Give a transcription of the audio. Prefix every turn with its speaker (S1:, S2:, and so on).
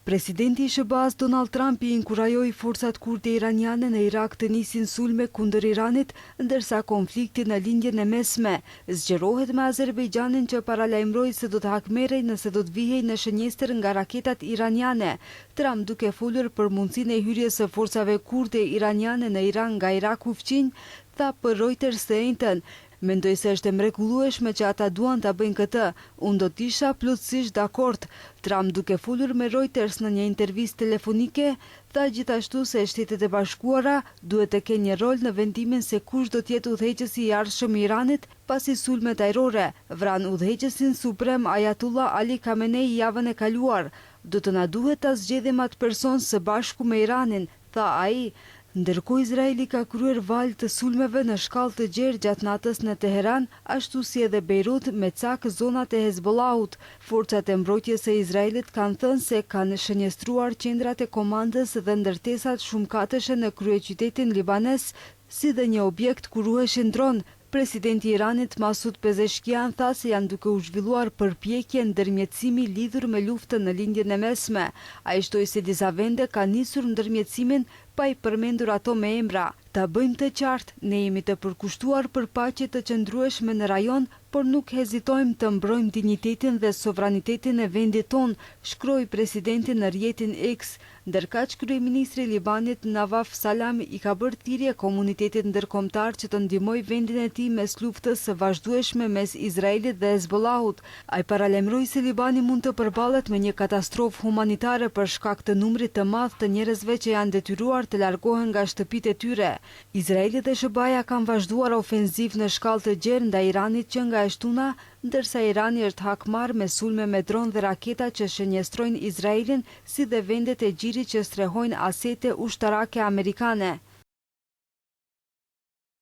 S1: Presidenti i SBA-s Donald Trump i inkurajoi forcat kurde iraniane në Irak të nisin sulme kundër Iranit, ndërsa konflikti në lindjen e mesme zgjerohet me Azerbejxhanin që paralajmëroi se do të hakmerrej nëse do të vihej në shënjestër nga raketat iraniane. Trump, duke folur për mundësinë e hyrjes së forcave kurde iraniane në Iran nga Iraku fqinj, tha për Reuters së njëjtën: "Mendoj se është e mrekullueshme që ata duan ta bëjnë këtë. Unë do të isha plotësisht dakord." Trump, duke folur me Reuters në një intervistë telefonike, tha gjithashtu se Shtetet e Bashkuara duhet të kenë një rol në vendimin se kush do të jetë udhëheqësi i ardhshëm i Iranit pasi sulmet ajrore vran udhëheqësin suprem Ayatullah Ali Khamenei javën e kaluar. "Do të na duhet ta zgjedhim atë person së bashku me Iranin", tha ai. Ndërkohë Izraeli ka kryer valë të sulmeve në shkallë të gjerë gjatë natës në Teheran, ashtu si edhe Beirut me cak zonat e Hezbollahut. Forcat e mbrojtjes së Izraelit kanë thënë se kanë shënjestruar qendrat e komandës dhe ndërtesat shumëkatëshe në kryeqytetin libanes, si dhe një objekt ku ruheshin dron. Presidenti i Iranit Masud Pezeshkian tha se janë duke u zhvilluar përpjekje ndërmjetësimi lidhur me luftën në lindjen e mesme. Ai shtoi se disa vende kanë nisur ndërmjetësimin pa i përmendur ato me emra. "Ta bëjmë të qartë, ne jemi të përkushtuar për paqe të qëndrueshme në rajon, por nuk hezitojmë të mbrojmë dinjitetin dhe sovranitetin e vendit tonë", shkroi presidenti në rrjetin X. Ndërkaq, kryeministri i Libanit Nawaf Salam i ka bërë thirrje komunitetit ndërkombëtar që të ndihmojë vendin e tij mes luftës së vazhdueshme mes Izraelit dhe Hezbollahut. Ai paralajmëroi se Libani mund të përballet me një katastrofë humanitare për shkak të numrit të madh të njerëzve që janë detyruar të largohen nga shtëpitë e tyre. Izraeli dhe SBA-ja kanë vazhduar ofenzivë në shkallë të gjerë ndaj Iranit që nga e shtuna, ndërsa Irani është hakmarr me sulme me dron dhe raketa që shënjestrojnë Izraelin, si dhe vendet e gjirit që strehojnë asete ushtarake amerikane.